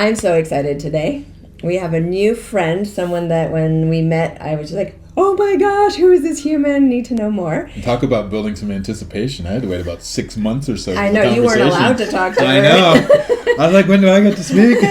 I'm so excited today. We have a new friend, someone that when we met, I was just like, oh my gosh, who is this human? Need to know more. And talk about building some anticipation. I had to wait about 6 months or so. I know, you weren't allowed to talk to her. I know. I was like, when do I get to speak?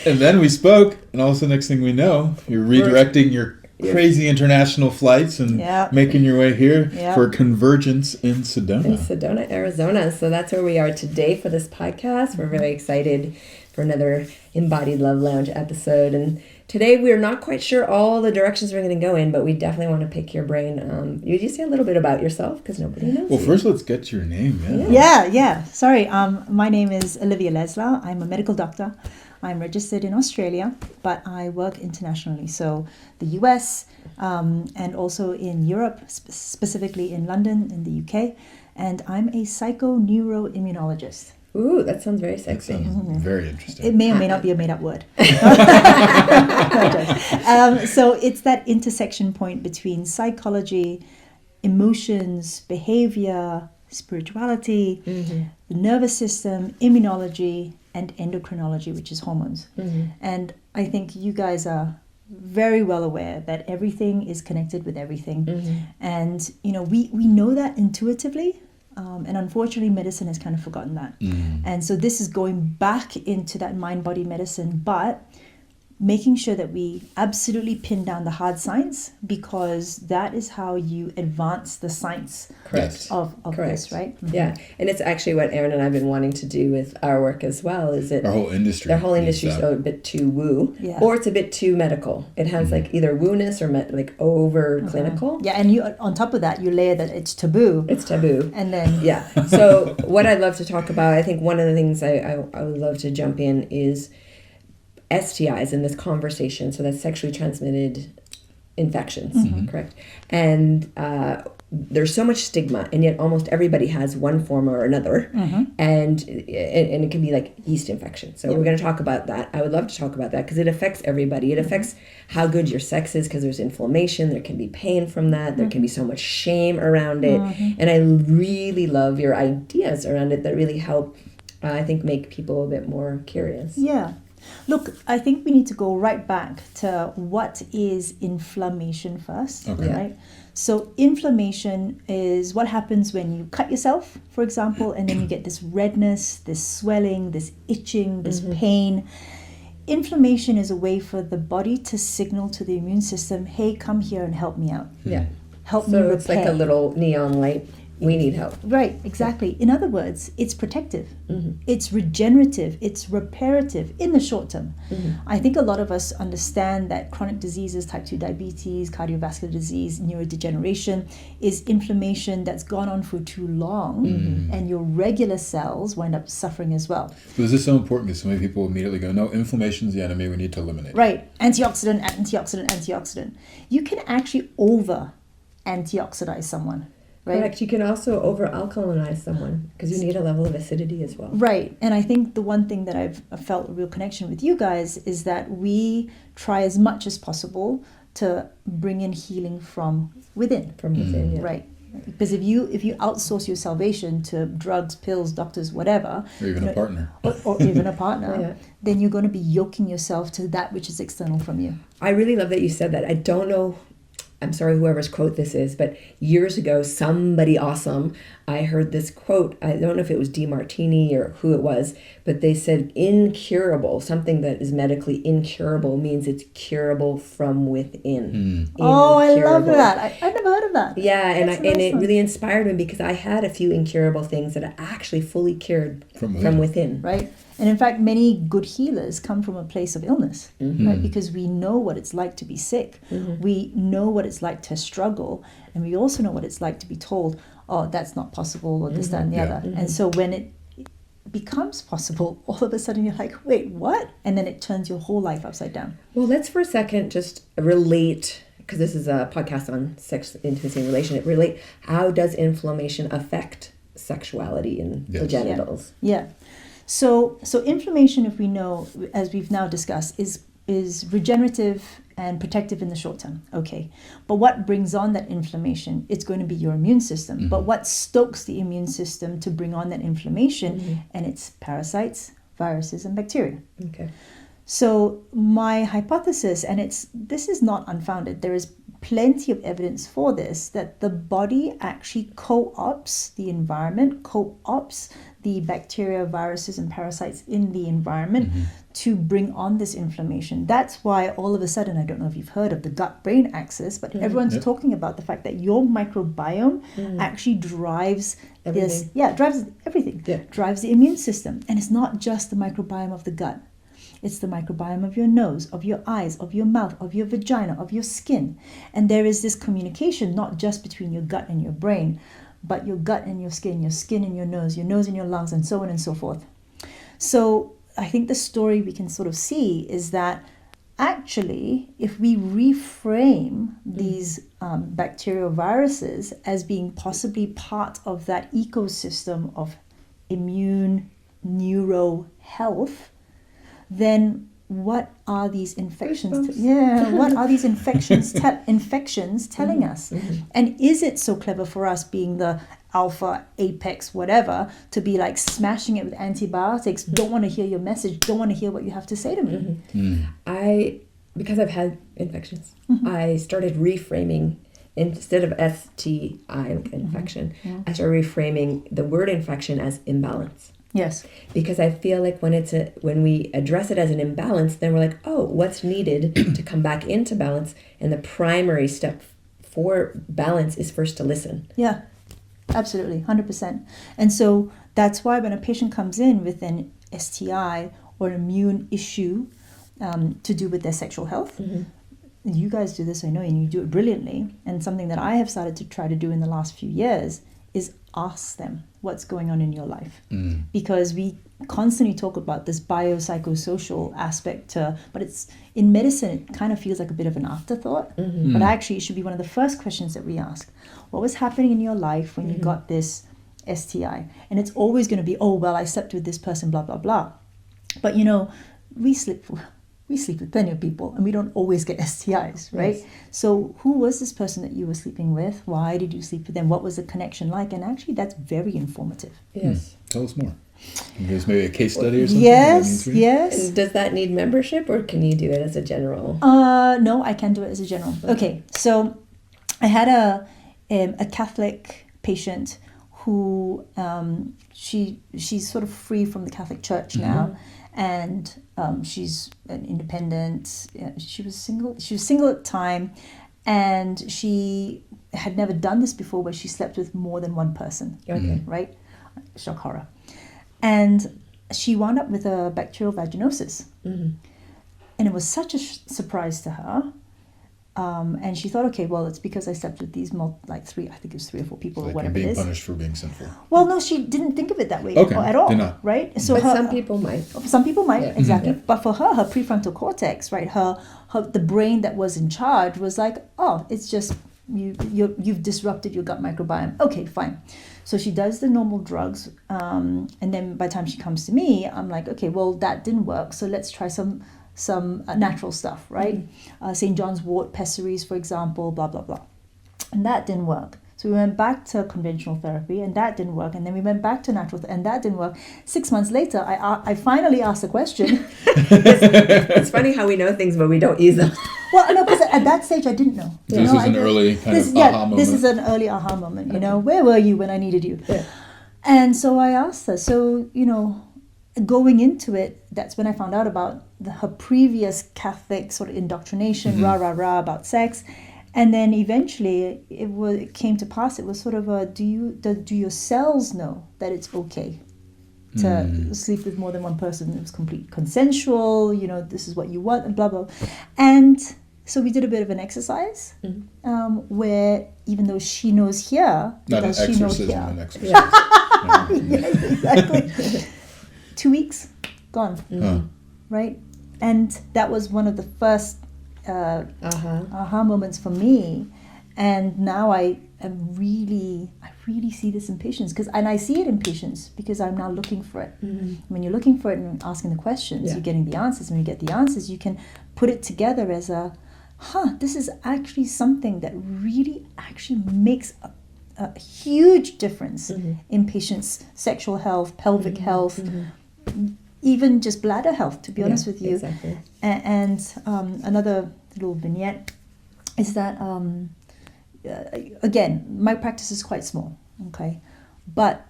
And then we spoke, and also next thing we know, you're redirecting your crazy international flights and making your way here for Convergence in Sedona. In Sedona, Arizona. So that's where we are today for this podcast. We're very excited for another Embodied Love Lounge episode. And today we're not quite sure all the directions we're going to go in, but we definitely want to pick your brain. You just say a little bit about yourself because nobody knows. Well, first let's get your name. Yeah. Sorry. My name is Olivia Leslar. I'm a medical doctor. I'm registered in Australia, but I work internationally. So the US and also in Europe, specifically in London, in the UK. And I'm a psycho-neuro-immunologist. Ooh, that sounds very sexy. That sounds very interesting. It may or may not be a made-up word. So it's that intersection point between psychology, emotions, behavior, spirituality, the nervous system, immunology, and endocrinology, which is hormones. And I think you guys are very well aware that everything is connected with everything. And, you know, we know that intuitively. And unfortunately, medicine has kind of forgotten that. And so this is going back into that mind-body medicine, but making sure that we absolutely pin down the hard science, because that is how you advance the science of this, right? Yeah, and it's actually what Aaron and I have been wanting to do with our work as well. Is it our whole industry? Our whole industry is a bit too woo, or it's a bit too medical. It has like either woo-ness or like over clinical. Yeah, and you on top of that, you layer that it's taboo. It's taboo, and then So what I'd love to talk about, I think one of the things I would love to jump in is STIs in this conversation. So that's sexually transmitted infections, correct? And there's so much stigma, and yet almost everybody has one form or another, and it can be like yeast infection. So we're going to talk about that. I would love to talk about that because it affects everybody. It affects how good your sex is because there's inflammation. There can be pain from that. There can be so much shame around it. And I really love your ideas around it that really help, I think, make people a bit more curious. Yeah. Look, I think we need to go right back to what is inflammation first, right? So inflammation is what happens when you cut yourself, for example, and then you get this redness, this swelling, this itching, this pain. Inflammation is a way for the body to signal to the immune system, hey, come here and help me out. Help me repair. So it's like a little neon light. We need help. Right, exactly. In other words, it's protective, it's regenerative, it's reparative in the short term. I think a lot of us understand that chronic diseases, type 2 diabetes, cardiovascular disease, neurodegeneration is inflammation that's gone on for too long, and your regular cells wind up suffering as well. So is this so important? Because so many people immediately go, no, inflammation is the enemy, we need to eliminate it. Right, antioxidant. You can actually over-antioxidize someone. Right? Correct. You can also over-alkalinize someone because you need a level of acidity as well. Right. And I think the one thing that I've felt a real connection with you guys is that we try as much as possible to bring in healing from within. From within, yeah. Right. Because if you outsource your salvation to drugs, pills, doctors, whatever, or even a partner, or even a partner, then you're going to be yoking yourself to that which is external from you. I really love that you said that. I don't know. I'm sorry, whoever's quote this is, but years ago, somebody awesome, I heard this quote. I don't know if it was DeMartini or who it was, but they said incurable, something that is medically incurable means it's curable from within. Oh, I love that. I've never heard of that. Yeah, and it really inspired me because I had a few incurable things that I actually fully cured from within. Right. And in fact, many good healers come from a place of illness, right? Because we know what it's like to be sick. We know what it's like to struggle. And we also know what it's like to be told, oh, that's not possible, or this, that, and the other. And so when it becomes possible, all of a sudden you're like, wait, what? And then it turns your whole life upside down. Well, let's for a second just relate, because this is a podcast on sex, intimacy, and relationship. Relate, how does inflammation affect sexuality and the genitals? Yeah. So inflammation, if we know, as we've now discussed, is regenerative and protective in the short term. Okay. But what brings on that inflammation? It's going to be your immune system. But what stokes the immune system to bring on that inflammation? And it's parasites, viruses and bacteria. Okay. So my hypothesis, and this is not unfounded, there is plenty of evidence for this, that the body actually co-opts the environment, co-opts the bacteria, viruses, and parasites in the environment to bring on this inflammation. That's why all of a sudden, I don't know if you've heard of the gut-brain axis, but everyone's talking about the fact that your microbiome actually drives everything. drives everything, drives the immune system. And it's not just the microbiome of the gut. It's the microbiome of your nose, of your eyes, of your mouth, of your vagina, of your skin. And there is this communication not just between your gut and your brain, but your gut and your skin and your nose and your lungs, and so on and so forth. So I think the story we can sort of see is that actually, if we reframe these bacterial viruses as being possibly part of that ecosystem of immune neuro health, then what are these infections? What are these infections telling us? And is it so clever for us, being the alpha, apex, whatever, to be like smashing it with antibiotics? Don't want to hear your message. Don't want to hear what you have to say to me. Because I've had infections, I started reframing. Instead of STI infection, I started reframing the word infection as imbalance. Yes. Because I feel like when we address it as an imbalance, then we're like, oh, what's needed to come back into balance? And the primary step for balance is first to listen. Yeah, absolutely, 100%. And so that's why when a patient comes in with an STI or an immune issue to do with their sexual health, you guys do this, I know, and you do it brilliantly. And something that I have started to try to do in the last few years is ask them what's going on in your life. Because we constantly talk about this biopsychosocial aspect, but it's in medicine, it kind of feels like a bit of an afterthought. But actually, it should be one of the first questions that we ask. What was happening in your life when you got this STI? And it's always going to be, oh, well, I slept with this person, blah, blah, blah. But, you know, we sleep with plenty of people, and we don't always get STIs, right? Yes. So who was this person that you were sleeping with? Why did you sleep with them? What was the connection like? And actually, that's very informative. Yes. Tell us more. There's maybe a case study or something? Yes. And does that need membership, or can you do it as a general? No, I can do it as a general. Okay, so I had a Catholic patient who she's sort of free from the Catholic Church now. And she's an independent. She was single at the time, and she had never done this before, where she slept with more than one person. Okay, right? Shock horror. And she wound up with a bacterial vaginosis, and it was such a surprise to her. And she thought, okay, well, it's because I slept with these three or four people, or whatever it is. Being punished for being sinful. Well, no, she didn't think of it that way at all. Did not. Right? So but some people might. Some people might, exactly. But for her prefrontal cortex, right, the brain that was in charge was like, oh, it's just you've disrupted your gut microbiome. Okay, fine. So she does the normal drugs, and then by the time she comes to me, I'm like, okay, well, that didn't work, so let's try some natural stuff, right? St. John's wort, pessaries, for example, blah, blah, blah. And that didn't work. So we went back to conventional therapy, and that didn't work. And then we went back to natural, and that didn't work. 6 months later, I finally asked the question. It's funny how we know things, but we don't use them. Well, no, because at that stage, I didn't know. This is an early kind of aha moment. This is an early aha moment, you know. Where were you when I needed you? Yeah. And so I asked her, going into it, that's when I found out about her previous Catholic sort of indoctrination, about sex. And then eventually it came to pass. It was sort of do your cells know that it's okay to sleep with more than one person? It was complete consensual, this is what you want, and blah, blah. And so we did a bit of an exercise where, even though she knows here, not an exorcism, an exercise. Yes, exactly. 2 weeks, gone. Right? And that was one of the first aha moments for me. And now I really see this in patients, and I see it in patients because I'm now looking for it. When you're looking for it and asking the questions, you're getting the answers. When you get the answers, you can put it together as this is actually something that really actually makes a huge difference in patients' sexual health, pelvic health, even just bladder health, to be honest with you. Exactly. And another little vignette is that, again, my practice is quite small, okay? But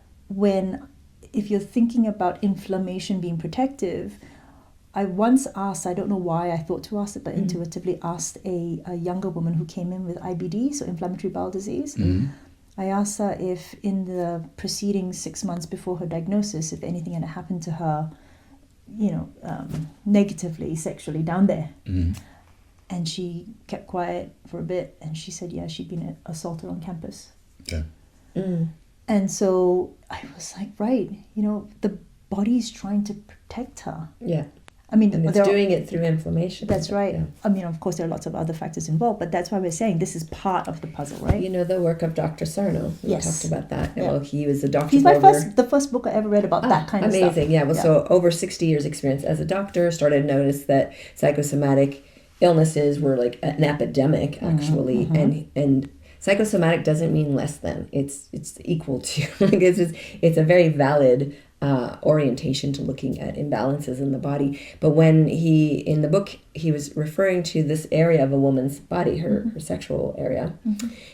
if you're thinking about inflammation being protective, I once asked, I don't know why I thought to ask it, but intuitively asked a younger woman who came in with IBD, so inflammatory bowel disease. I asked her if in the preceding 6 months before her diagnosis, if anything had happened to her, negatively, sexually down there. And she kept quiet for a bit, and she said, yeah, she'd been assaulted on campus. Okay. And so I was like, right, the body's trying to protect her. Yeah. I mean, and it's doing it through inflammation. That's right. Yeah. I mean, of course, there are lots of other factors involved, but that's why we're saying this is part of the puzzle, right? The work of Dr. Sarno. We talked about that. Yeah. Well, he was a doctor. He's the first book I ever read about that kind of stuff. Amazing. Yeah. Well, so over 60 years experience as a doctor, started to notice that psychosomatic illnesses were like an epidemic, actually, and psychosomatic doesn't mean less than. It's equal to. It's a very valid orientation to looking at imbalances in the body. But when in the book, he was referring to this area of a woman's body, her sexual area.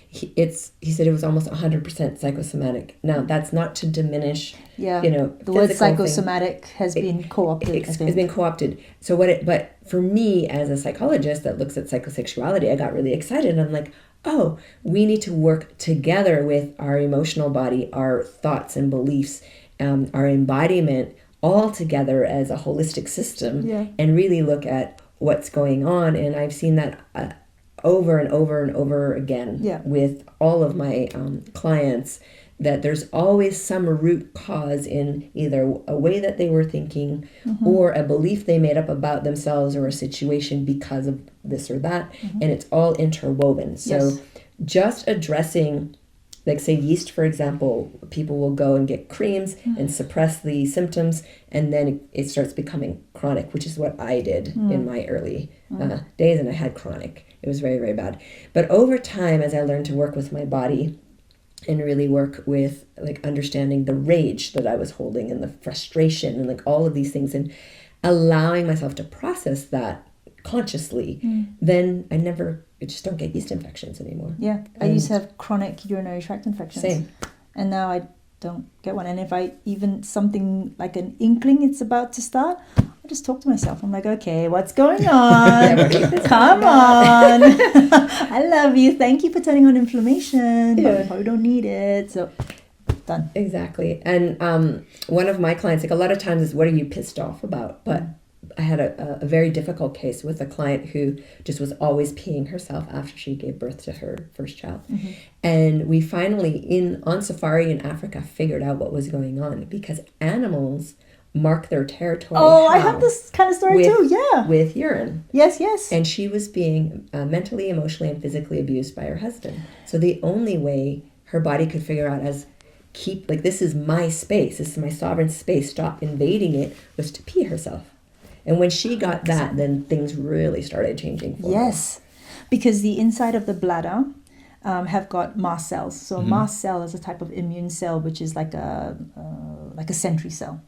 He said it was almost 100% psychosomatic. Now, that's not to diminish, the word psychosomatic has been co-opted. It's been co-opted. So but for me, as a psychologist that looks at psychosexuality, I got really excited. I'm like, oh, we need to work together with our emotional body, our thoughts and beliefs, our embodiment, all together as a holistic system, and really look at what's going on. And I've seen that over and over and over again with all of my clients, that there's always some root cause in either a way that they were thinking or a belief they made up about themselves or a situation because of this or that. And it's all interwoven. So just addressing, like say yeast, for example, people will go and get creams and suppress the symptoms, and then it starts becoming chronic, which is what I did in my early days, and I had chronic. It was very, very bad. But over time, as I learned to work with my body and really work with like understanding the rage that I was holding and the frustration and like all of these things, and allowing myself to process that consciously, then I just don't get yeast infections anymore. Yeah, I used to have chronic urinary tract infections. Same. And now I don't get one. And if I even something like an inkling it's about to start, I just talk to myself. I'm like, okay, what's going on? Come on. I love you. Thank you for turning on inflammation. But we probably don't need it. So done. Exactly. And one of my clients, like a lot of times is, what are you pissed off about? But I had a very difficult case with a client who just was always peeing herself after she gave birth to her first child. And we finally, on safari in Africa, figured out what was going on, because animals mark their territory. Oh, I have this kind of story too, yeah. With urine. Yes, yes. And she was being mentally, emotionally, and physically abused by her husband. So the only way her body could figure out this is my space, this is my sovereign space, stop invading it, was to pee herself. And when she got that, then things really started changing for her. Yes, because the inside of the bladder have got mast cells. So mast cell is a type of immune cell, which is like a sentry cell.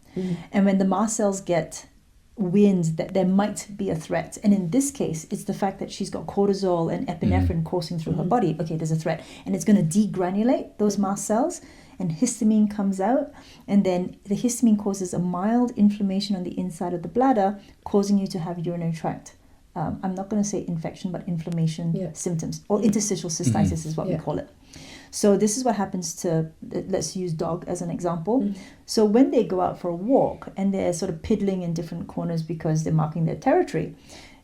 And when the mast cells get wind that there might be a threat, and in this case, it's the fact that she's got cortisol and epinephrine coursing through her body. Okay, there's a threat. And it's going to degranulate those mast cells, and histamine comes out, and then the histamine causes a mild inflammation on the inside of the bladder, causing you to have urinary tract. I'm not going to say infection, but inflammation symptoms, or interstitial cystitis is what we call it. So this is what happens to, let's use dog as an example. So when they go out for a walk and they're sort of piddling in different corners because they're marking their territory,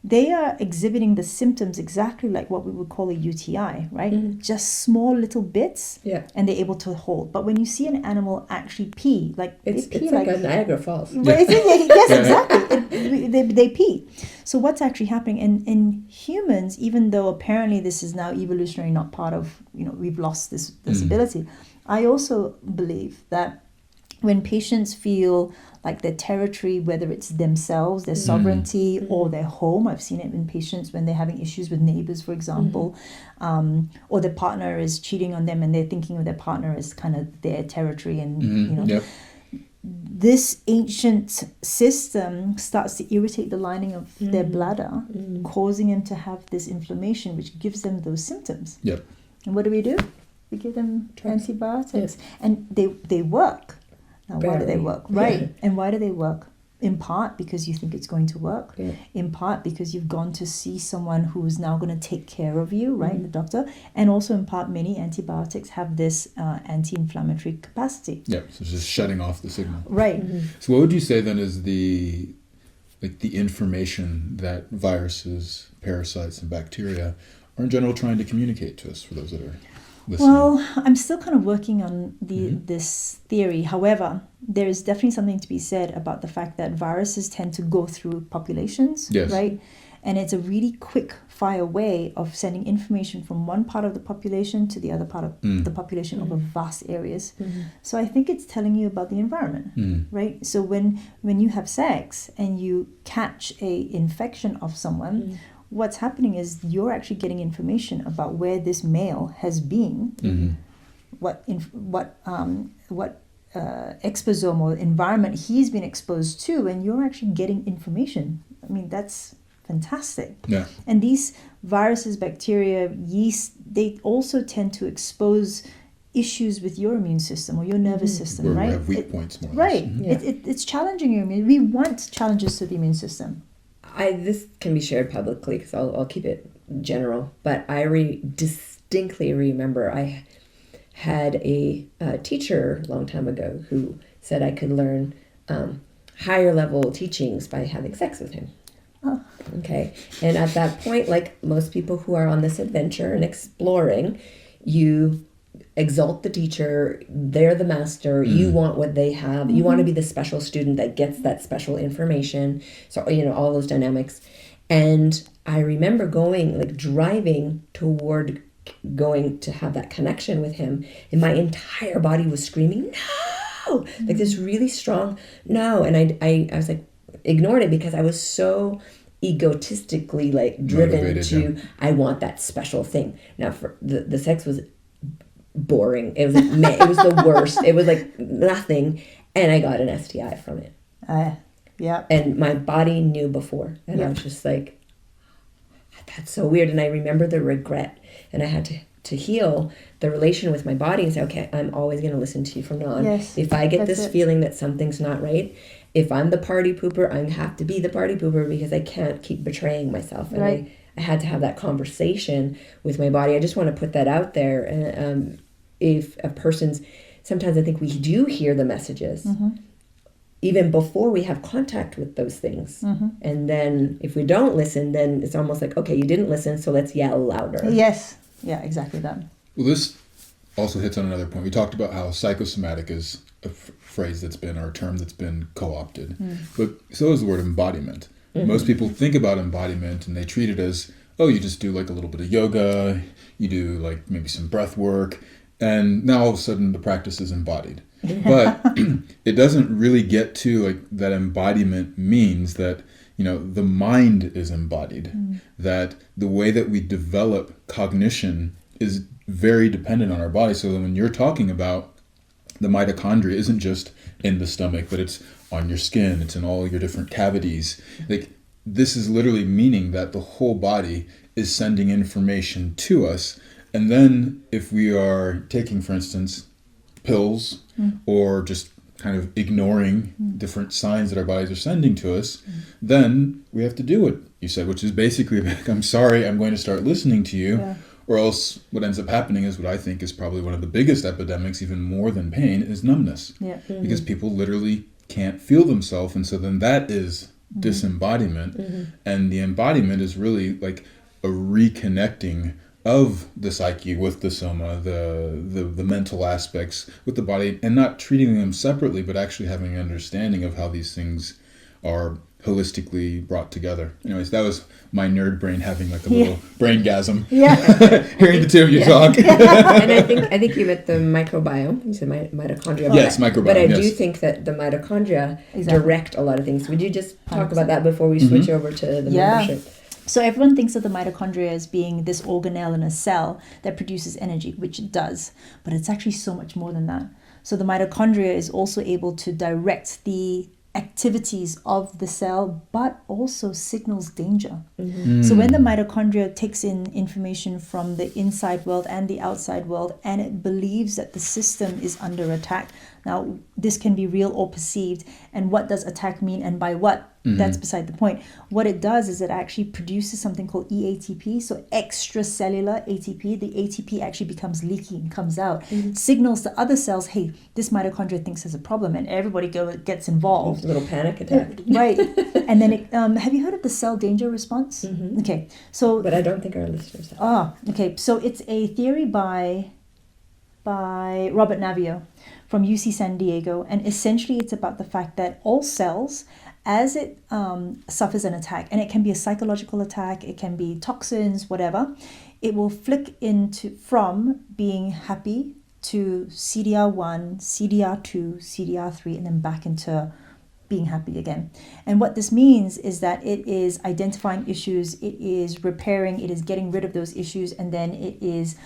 they are exhibiting the symptoms exactly like what we would call a UTI, right? Just small little bits, and they're able to hold. But when you see an animal actually pee, it's like a Niagara Falls. Yes, exactly. They pee. So what's actually happening in humans, even though apparently this is now evolutionary, not part of, we've lost this ability, I also believe that when patients feel like their territory, whether it's themselves, their sovereignty, or their home. I've seen it in patients when they're having issues with neighbors, for example, or their partner is cheating on them and they're thinking of their partner as kind of their territory, and this ancient system starts to irritate the lining of their bladder, causing them to have this inflammation, which gives them those symptoms. Yep. And what do? We give them antibiotics, and they work. Now, why do they work? Right. Yeah. And why do they work? In part because you think it's going to work. Yeah. In part because you've gone to see someone who is now going to take care of you, right? The doctor. And also in part, many antibiotics have this anti-inflammatory capacity. Yeah, so it's just shutting off the signal. Right. So what would you say then is the information that viruses, parasites, and bacteria are in general trying to communicate to us, for those that are listening? Well, I'm still kind of working on this theory. However, there is definitely something to be said about the fact that viruses tend to go through populations, right? And it's a really quick fire way of sending information from one part of the population to the other part of the population over vast areas. So I think it's telling you about the environment, right? So when you have sex and you catch a infection of someone, what's happening is you're actually getting information about where this male has been, what exposome or environment he's been exposed to, and you're actually getting information. I mean, that's fantastic. Yeah. And these viruses, bacteria, yeast, they also tend to expose issues with your immune system or your nervous system, where right? We have weak points more. Right. Yeah. It's challenging your immune. We want challenges to the immune system. This can be shared publicly because I'll keep it general, but I distinctly remember I had a teacher a long time ago who said I could learn higher level teachings by having sex with him. Oh. Okay. And at that point, like most people who are on this adventure and exploring, you exalt the teacher, they're the master, you want what they have, you want to be the special student that gets that special information. So, all those dynamics. And I remember driving toward going to have that connection with him, and my entire body was screaming, no! Like this really strong no. And I was like, ignored it because I was so egotistically driven motivated, I want that special thing. Now for the sex was boring. It was it was the worst. It was like nothing, and I got an STI from it. Yeah. And my body knew before, and I was just like, that's so weird. And I remember the regret, and I had to heal the relation with my body and say, okay, I'm always going to listen to you from now on. Yes, if I get this feeling that something's not right, if I'm the party pooper, I have to be the party pooper because I can't keep betraying myself. And I had to have that conversation with my body. I just want to put that out there. And if a person's, sometimes I think we do hear the messages even before we have contact with those things. And then if we don't listen, then it's almost like, okay, you didn't listen, so let's yell louder. Yes. Yeah, exactly that. Well, this also hits on another point. We talked about how psychosomatic is a phrase that's been, or a term that's been co-opted. But so is the word embodiment. Most people think about embodiment and they treat it as, oh, you just do like a little bit of yoga, you do like maybe some breath work, and now all of a sudden the practice is embodied. But it doesn't really get to like that embodiment means that, the mind is embodied, that the way that we develop cognition is very dependent on our body. So when you're talking about the mitochondria isn't just in the stomach, but it's on your skin, it's in all your different cavities. Like this is literally meaning that the whole body is sending information to us. And then if we are taking, for instance, pills or just kind of ignoring different signs that our bodies are sending to us, then we have to do what you said, which is basically like, I'm sorry, I'm going to start listening to you. Yeah. Or else what ends up happening is what I think is probably one of the biggest epidemics, even more than pain, is numbness. Yeah. Because people literally can't feel themselves. And so then that is disembodiment. And the embodiment is really like a reconnecting of the psyche with the soma, the mental aspects with the body, and not treating them separately, but actually having an understanding of how these things are holistically brought together. Anyways, that was my nerd brain having like a little braingasm. Yeah. Hearing the two of you talk. And I think you meant the microbiome. You said mitochondria. Yes, microbiome. But I do think that the mitochondria direct a lot of things. Would you just talk about that before we switch over to the membership? So everyone thinks of the mitochondria as being this organelle in a cell that produces energy, which it does, but it's actually so much more than that. So the mitochondria is also able to direct the activities of the cell, but also signals danger. So when the mitochondria takes in information from the inside world and the outside world, and it believes that the system is under attack. Now, this can be real or perceived. And what does attack mean, and by what? That's beside the point. What it does is it actually produces something called EATP, so extracellular ATP. The ATP actually becomes leaky and comes out, signals to other cells, hey, this mitochondria thinks there's a problem, and everybody gets involved. A little panic attack. Right. And then, have you heard of the cell danger response? Okay. So, but I don't think our listeners have. Okay. So it's a theory by Robert Navio from UC San Diego, and essentially it's about the fact that all cells, as it suffers an attack, and it can be a psychological attack, it can be toxins, whatever, it will flick from being happy to CDR1, CDR2, CDR3, and then back into being happy again. And what this means is that it is identifying issues, it is repairing, it is getting rid of those issues, and then it is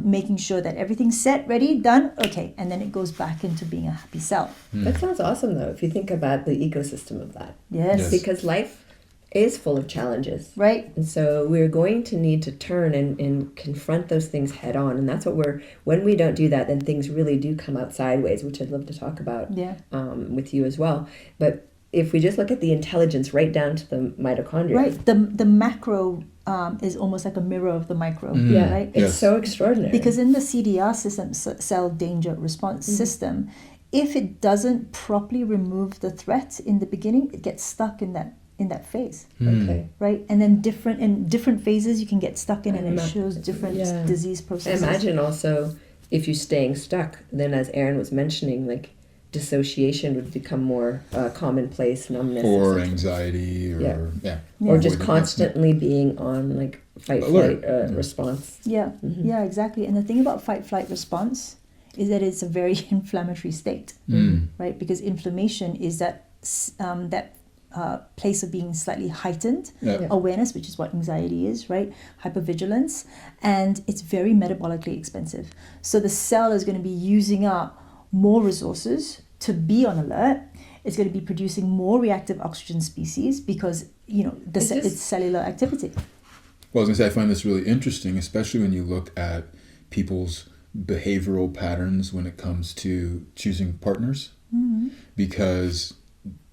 making sure that everything's set, ready, done, okay, and then it goes back into being a happy cell. That sounds awesome, though, if you think about the ecosystem of that. Yes. Because life is full of challenges. Right. And so we're going to need to turn and confront those things head on. And that's what when we don't do that, then things really do come out sideways, which I'd love to talk about with you as well. But if we just look at the intelligence right down to the mitochondria. Right. The macro is almost like a mirror of the micro. Right. It's so extraordinary. Because in the CDR system, cell danger response system, if it doesn't properly remove the threat in the beginning, it gets stuck in that phase. Okay. Right. And then in different phases you can get stuck in, and it shows different disease processes. Imagine also if you're staying stuck, then as Aaron was mentioning, like dissociation would become more commonplace, numbness, or anxiety, or just constantly being on like fight flight response. Yeah, exactly. And the thing about fight flight response is that it's a very inflammatory state, right? Because inflammation is that place of being slightly heightened awareness, which is what anxiety is, right? Hypervigilance, and it's very metabolically expensive. So the cell is going to be using up more resources to be on alert. It's going to be producing more reactive oxygen species because it's cellular activity. Well, I was going to say, I find this really interesting, especially when you look at people's behavioral patterns when it comes to choosing partners, because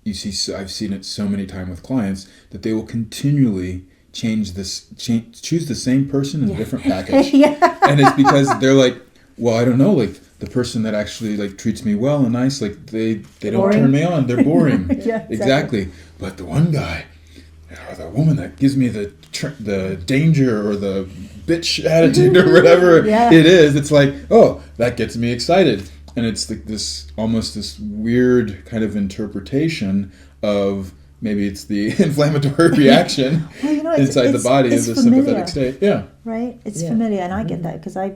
I've seen it so many times with clients that they will continually choose the same person in a different package. And it's because they're like, well, I don't know, like the person that actually like treats me well and nice, like they don't turn me on, they're boring. Exactly. But the one guy or the woman that gives me the danger or the bitch attitude or whatever it is, it's like, oh, that gets me excited. And it's like this weird kind of interpretation of maybe it's the inflammatory reaction inside the body of the sympathetic state. Yeah. Right? It's familiar, and I get that because I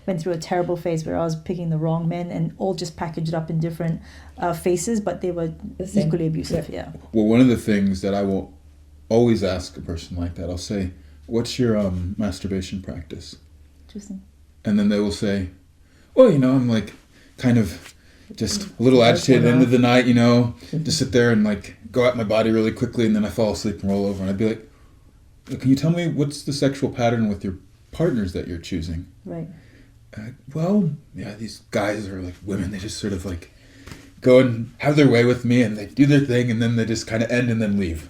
went through a terrible phase where I was picking the wrong men and all just packaged up in different faces, but they were equally abusive. Yeah. Well, one of the things that I will always ask a person like that, I'll say, what's your masturbation practice? Interesting. And then they will say, well, I'm like kind of just a little agitated at the end of the night, just sit there and like go at my body really quickly, and then I fall asleep and roll over. And I'd be like, can you tell me what's the sexual pattern with your partners that you're choosing? Right. These guys are like women. They just sort of like go and have their way with me, and they do their thing, and then they just kind of end and then leave.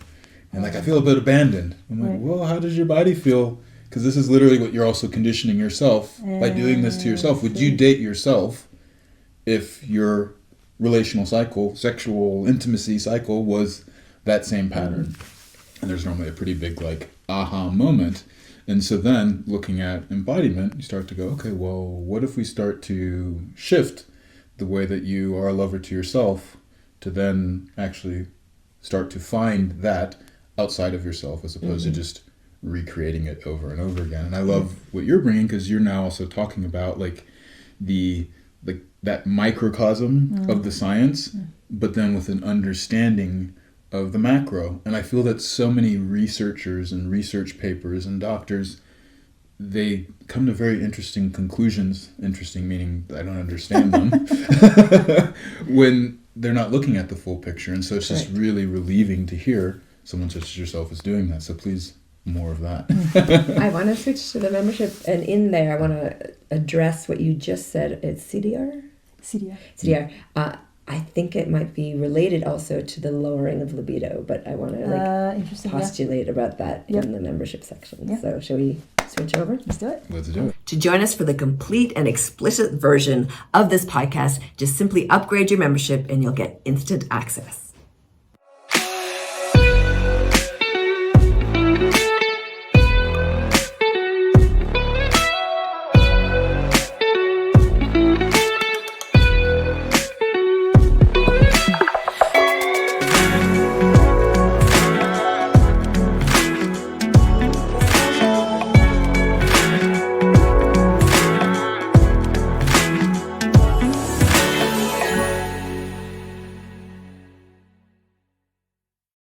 And like I feel a bit abandoned. I'm like, well, how does your body feel? Because this is literally what you're also conditioning yourself by doing this to yourself. Would you date yourself if your relational cycle, sexual intimacy cycle was that same pattern? And there's normally a pretty big like aha moment. And so then looking at embodiment, you start to go, okay, well, what if we start to shift the way that you are a lover to yourself to then actually start to find that outside of yourself as opposed to just recreating it over and over again. And I love what you're bringing, because you're now also talking about like that microcosm of the science, but then with an understanding of the macro. And I feel that so many researchers and research papers and doctors, they come to very interesting conclusions. Interesting meaning I don't understand them when they're not looking at the full picture. And so it's just really relieving to hear someone such as yourself is doing that. So please, more of that. I want to switch to the membership, and in there I want to address what you just said. It's CDR? CDR. I think it might be related also to the lowering of libido, but I want to postulate about that in the membership section. Yep. So shall we switch over? Let's do it. Let's do it. To join us for the complete and explicit version of this podcast, just simply upgrade your membership and you'll get instant access.